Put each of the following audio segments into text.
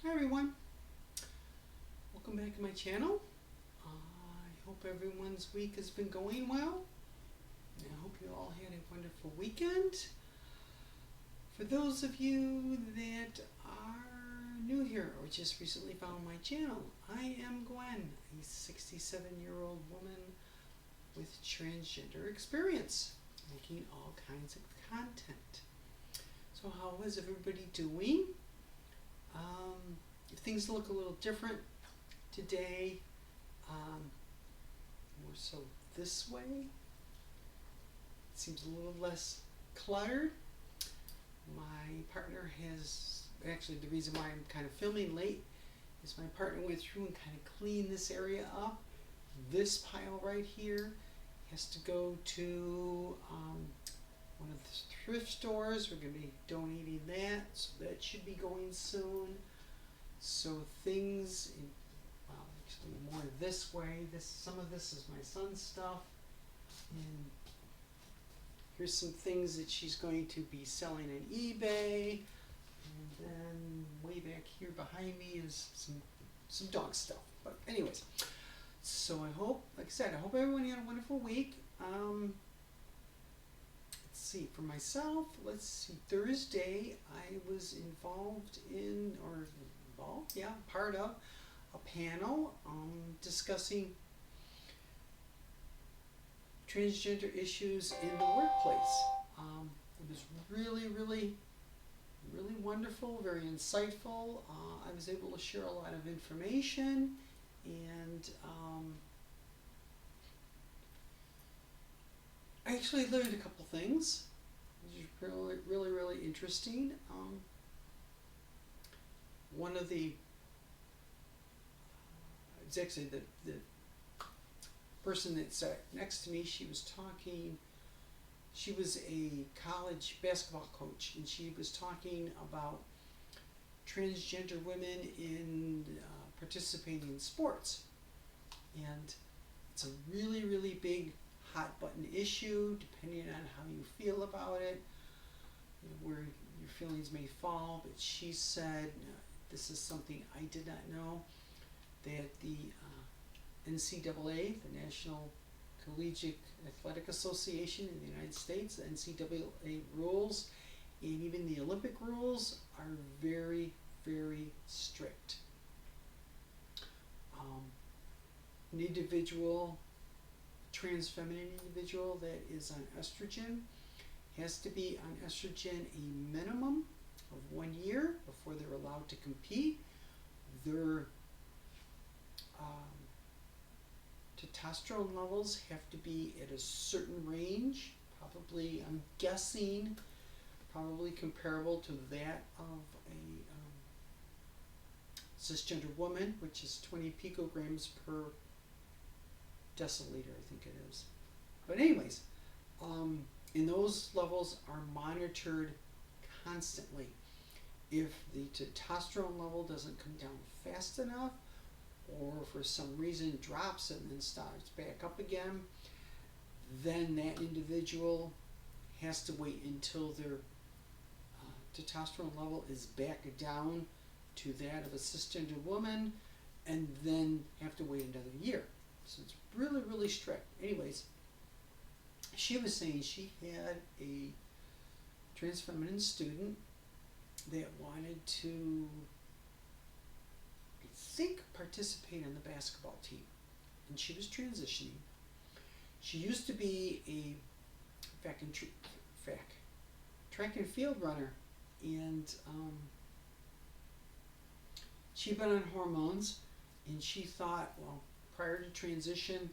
Hi everyone, welcome back to my channel. I hope everyone's week has been going well. I hope you all had a wonderful weekend. For those of you that are new here or just recently found my channel, I am Gwen, a 67-year-old woman with transgender experience, making all kinds of content. So how is everybody doing? If things look a little different today, more so this way, it seems a little less cluttered. My partner has, actually the reason why I'm kind of filming late is my partner went through and kind of cleaned this area up. This pile right here has to go to one of the thrift stores. We're going to be donating that, so that should be going soon. So things, actually more this way. Some of this is my son's stuff, and here's some things that she's going to be selling on eBay. And then way back here behind me is some dog stuff. But anyways, so I hope, like I said, I hope everyone had a wonderful week. Let's see, for myself, Thursday I was part of a panel discussing transgender issues in the workplace. It was really wonderful, very insightful. I was able to share a lot of information, and I actually learned a couple things, which is really interesting. One of the, it's actually the person that sat next to me, she was a college basketball coach, and she was talking about transgender women in participating in sports. And it's a really big hot button issue, depending on how you feel about it, where your feelings may fall. But she said, this is something I did not know, that the NCAA, the National Collegiate Athletic Association in the United States, the NCAA rules, and even the Olympic rules are very strict. An individual, trans feminine individual that is on estrogen has to be on estrogen a minimum of 1 year before they're allowed to compete. Their testosterone levels have to be at a certain range, probably, I'm guessing, probably comparable to that of a cisgender woman, which is 20 picograms per deciliter, I think it is. But anyways, and those levels are monitored constantly. If the testosterone level doesn't come down fast enough, or for some reason drops and then starts back up again, then that individual has to wait until their testosterone level is back down to that of a cisgender woman, and then have to wait another year. So it's really strict. Anyways, she was saying she had a trans feminine student that wanted to, I think, participate in the basketball team, and she was transitioning. She used to be a track and field runner, and she'd been on hormones, and she thought, well, prior to transition,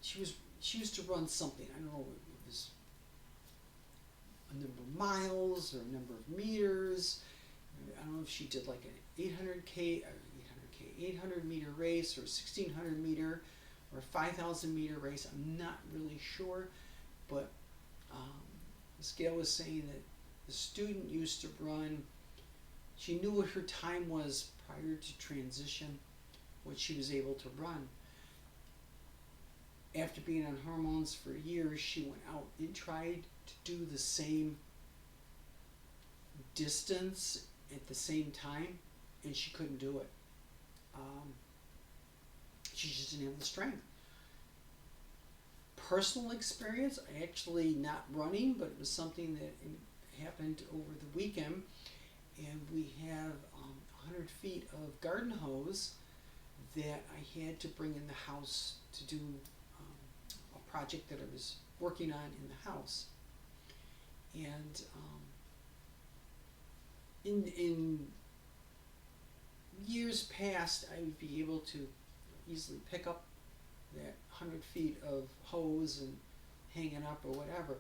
she used to run something. I don't know, it was a number of miles or a number of meters. I don't know if she did like an 800 meter race, or 1600 meter, or a 5,000 meter race. I'm not really sure, but this gal was saying that the student used to run, she knew what her time was prior to transition, what she was able to run. After being on hormones for years, she went out and tried to do the same distance at the same time, and she couldn't do it. Um, she just didn't have the strength. Personal experience, actually not running, but it was something that happened over the weekend, and we have 100 feet of garden hose that I had to bring in the house to do a project that I was working on in the house. And in years past, I would be able to easily pick up that 100 feet of hose and hang it up or whatever.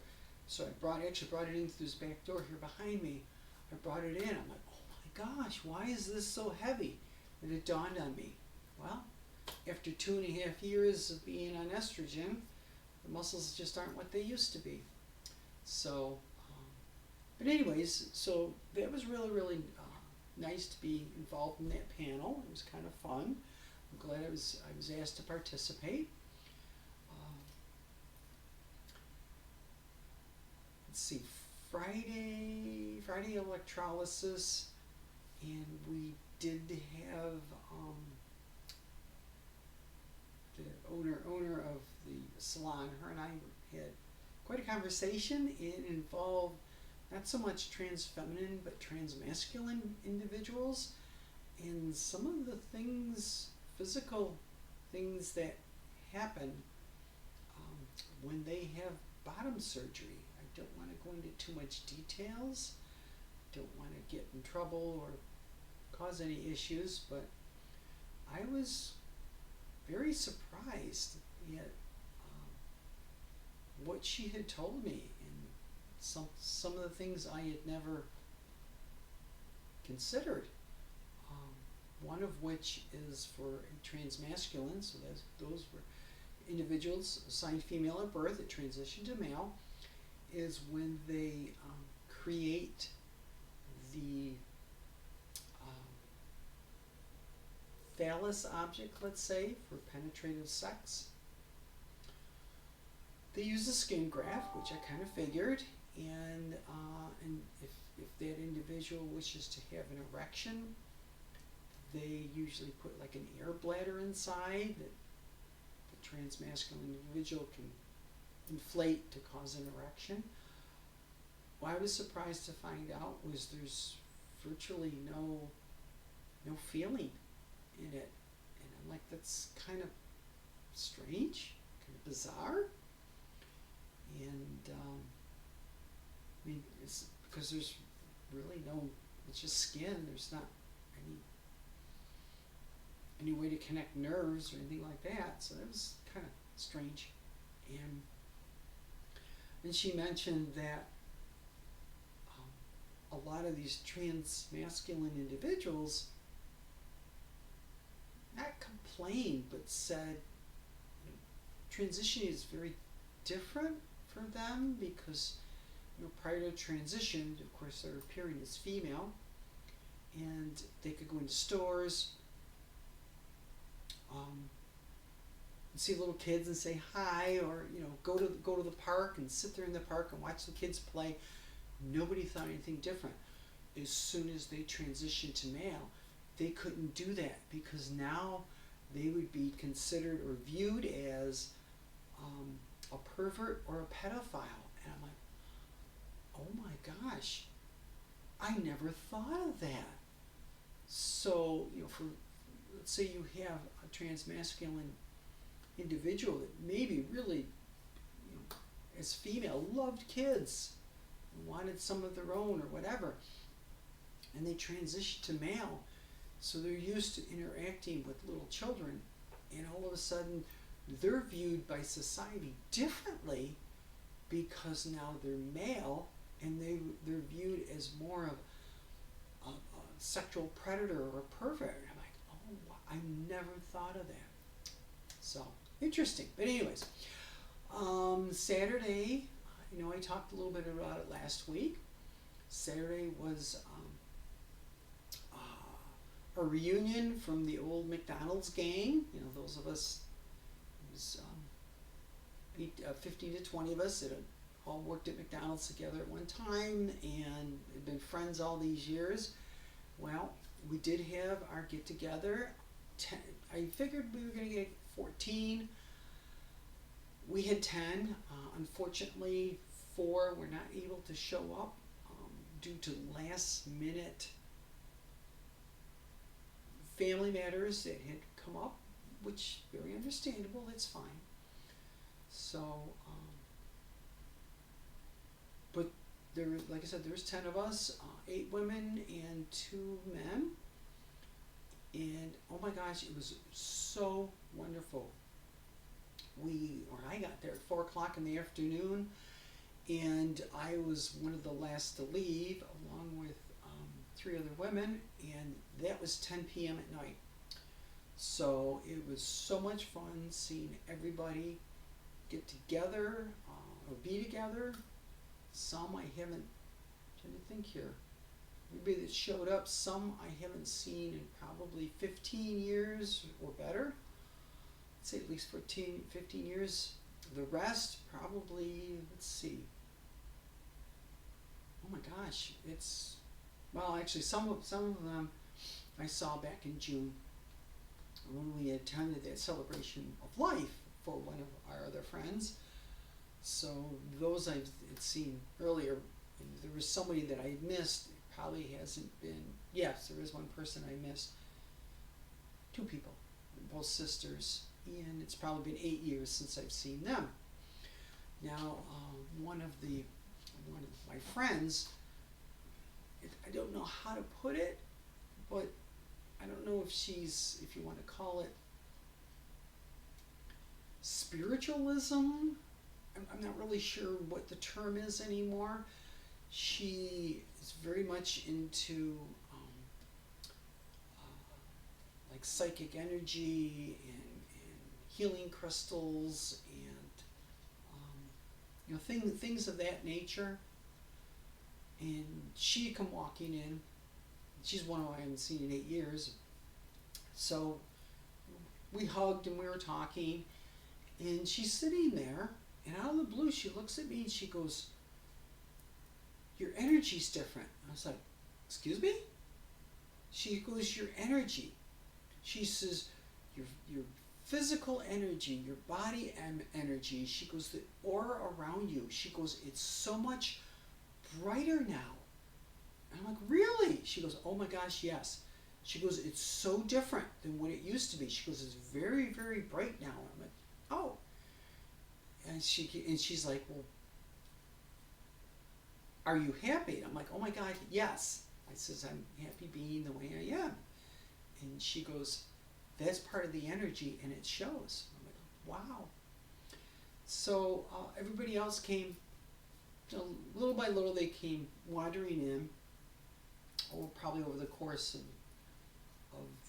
So I actually brought it in through this back door here behind me. I brought it in. I'm like, oh my gosh, why is this so heavy? And it dawned on me, well, after 2.5 years of being on estrogen, the muscles just aren't what they used to be. So, but anyways, so that was really, really nice to be involved in that panel. It was kind of fun. I'm glad I was asked to participate. Let's see, Friday electrolysis, and we did have the owner of the salon. Her and I had quite a conversation. It involved not so much trans feminine but trans masculine individuals, and some of the things, physical things that happen when they have bottom surgery. I don't want to go into too much details. Don't want to get in trouble or cause any issues, but I was very surprised at what she had told me, and some of the things I had never considered. One of which is for a transmasculine, so those were individuals assigned female at birth that transition to male, is when they create the phallus object, let's say, for penetrative sex. They use a skin graft, which I kind of figured, and if that individual wishes to have an erection, they usually put like an air bladder inside that the transmasculine individual can inflate to cause an erection. What I was surprised to find out was there's virtually no feeling in it, and I'm like, that's kind of strange, kind of bizarre. And I mean, it's because there's really it's just skin. There's not any way to connect nerves or anything like that. So that was kind of strange. And she mentioned that a lot of these trans masculine individuals not complained, but said transition is very different for them because prior to transition, of course, they're appearing as female, and they could go into stores and see little kids and say hi, or go to the park and sit there in the park and watch the kids play. Nobody thought anything different. As soon as they transitioned to male, they couldn't do that because now they would be considered or viewed as a pervert or a pedophile. And I'm like, oh my gosh, I never thought of that. So, let's say you have a transmasculine individual that maybe really, as female, loved kids, wanted some of their own or whatever, and they transition to male, so they're used to interacting with little children, and all of a sudden they're viewed by society differently because now they're male, and they're viewed as more of a sexual predator or a pervert. I'm like, oh, I never thought of that. So interesting. But anyways, Saturday, I talked a little bit about it last week. Saturday was a reunion from the old McDonald's gang. Those of us, it was 15 to 20 of us that had all worked at McDonald's together at one time and had been friends all these years. Well, we did have our get together. I figured we were going to get 14. We had 10. Unfortunately, 4 were not able to show up due to last minute family matters that had come up, which very understandable. That's fine. So, but there, like I said, there's 10 of us, 8 women and 2 men. And oh my gosh, it was so wonderful. I got there at 4 o'clock in the afternoon, and I was one of the last to leave, along with 3 other women, and that was 10 p.m. at night. So it was so much fun seeing everybody get together or be together. Some I haven't, trying to think here. Everybody that showed up, some I haven't seen in probably 15 years or better. I'd say at least 15 years. The rest probably, let's see. Oh my gosh, well, actually some of them I saw back in June when we attended that celebration of life for one of our other friends. So those I've seen earlier. There was somebody that I missed. Probably hasn't been. Yes, there is one person I missed. 2 people, both sisters, and it's probably been 8 years since I've seen them. Now, one of my friends, I don't know how to put it, but I don't know if you want to call it spiritualism. I'm not really sure what the term is anymore. She is very much into like psychic energy and healing crystals and things of that nature. And she come walking in. She's one I haven't seen in 8 years. So we hugged and we were talking, and she's sitting there, and out of the blue she looks at me and she goes, "Your energy's different." I was like, "Excuse me?" She goes, "Your energy." She says, your physical energy, your body energy. She goes, "The aura around you." She goes, "It's so much brighter now." And I'm like, "Really?" She goes, "Oh my gosh, yes." She goes, "It's so different than what it used to be." She goes, "It's very, very bright now." I'm like, "Oh." And she's like, "Well, are you happy?" And I'm like, "Oh my God, yes." I says, "I'm happy being the way I am." And she goes, "That's part of the energy and it shows." I'm like, "Wow." So everybody else came, little by little they came wandering in, probably over the course of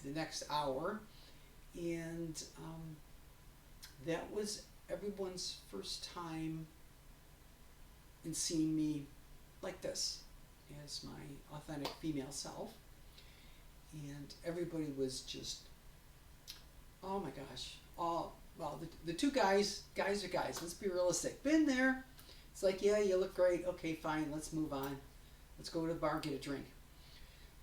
the next hour. And that was everyone's first time in seeing me like this, as my authentic female self. And everybody was just, oh my gosh. Well, the 2 guys are guys. Let's be realistic. Been there. It's like, yeah, you look great. Okay, fine. Let's move on. Let's go to the bar, get a drink.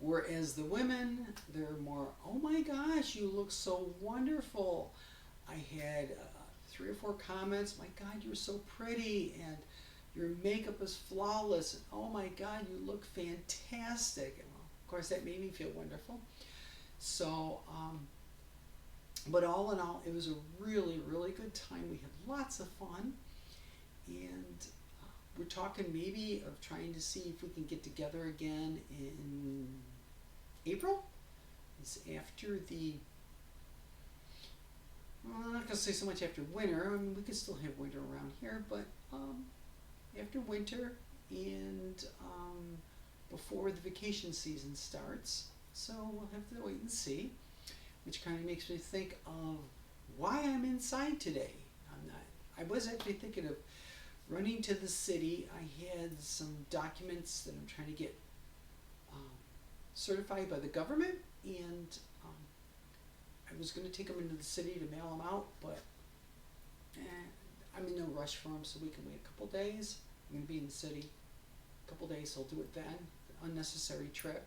Whereas the women, they're more, oh my gosh, you look so wonderful. I had 3 or 4 comments. My God, you're so pretty, and your makeup is flawless. And oh my God, you look fantastic. And well, of course, that made me feel wonderful. So, but all in all, it was a really, really good time. We had lots of fun, and we're talking maybe of trying to see if we can get together again in April. It's after I'm not going to say so much after winter. I mean, we could still have winter around here, but after winter and before the vacation season starts. So we'll have to wait and see, which kind of makes me think of why I'm inside today. I was actually thinking of running to the city. I had some documents that I'm trying to get certified by the government, and I was going to take them into the city to mail them out, but I'm in no rush for them, so we can wait a couple days. I'm going to be in the city a couple days, so I'll do it then. An unnecessary trip.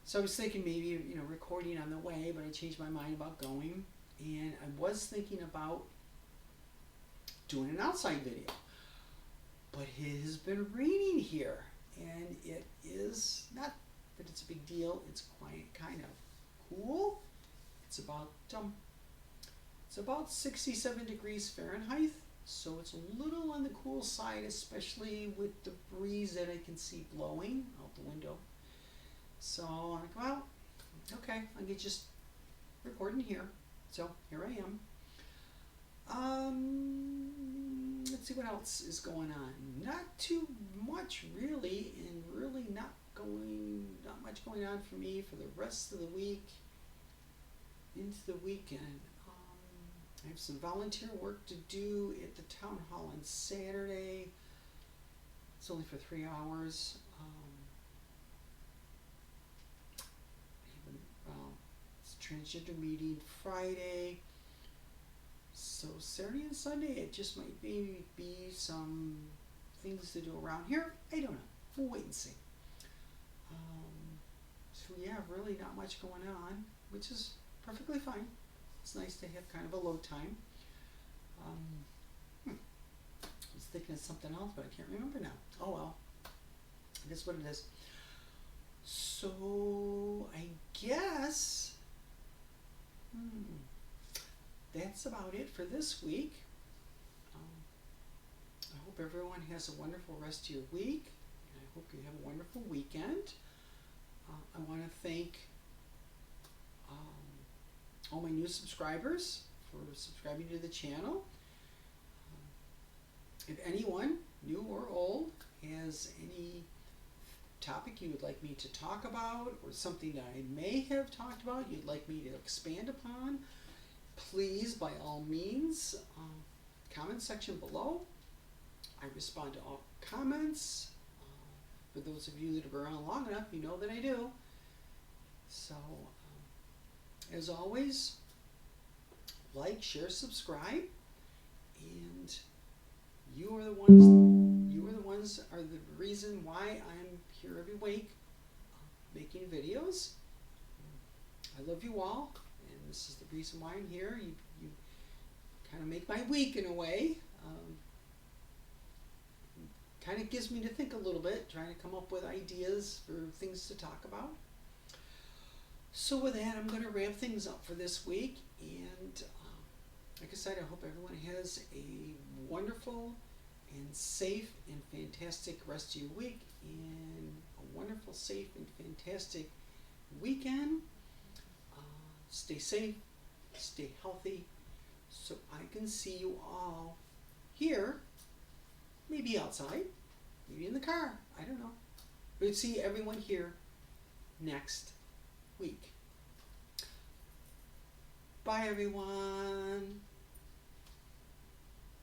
So I was thinking maybe, recording on the way, but I changed my mind about going. And I was thinking about doing an outside video. But it has been raining here. And it is not that it's a big deal. It's quite kind of cool. It's about 67 degrees Fahrenheit. So it's a little on the cool side, especially with the breeze that I can see blowing out the window. So I'm like, well, okay, I can just recording here. So here I am. Let's see what else is going on. Not too much really, and really not much going on for me for the rest of the week into the weekend. I have some volunteer work to do at the town hall on Saturday. It's only for 3 hours. It's a transgender meeting Friday. So Saturday and Sunday, it just might be some things to do around here. I don't know. We'll wait and see. So yeah, really not much going on, which is perfectly fine. It's nice to have kind of a low time. I was thinking of something else, but I can't remember now. Oh well, it is what it is. So I guess that's about it for this week. I hope everyone has a wonderful rest of your week, and I hope you have a wonderful weekend. I want to thank all my new subscribers for subscribing to the channel. If anyone, new or old, has any topic you would like me to talk about, or something that I may have talked about you'd like me to expand upon, please, by all means, comment section below. I respond to all comments. For those of you that have been around long enough, you know that I do. So, as always, like, share, subscribe, and you are the ones are the reason why I'm here every week making videos. I love you all, and this is the reason why I'm here. You kind of make my week in a way. Kind of gives me to think a little bit, trying to come up with ideas for things to talk about. So with that, I'm going to wrap things up for this week, and like I said, I hope everyone has a wonderful and safe and fantastic rest of your week, and a wonderful, safe, and fantastic weekend. Stay safe, stay healthy, so I can see you all here, maybe outside, maybe in the car, I don't know. But see everyone here next week. Bye, everyone.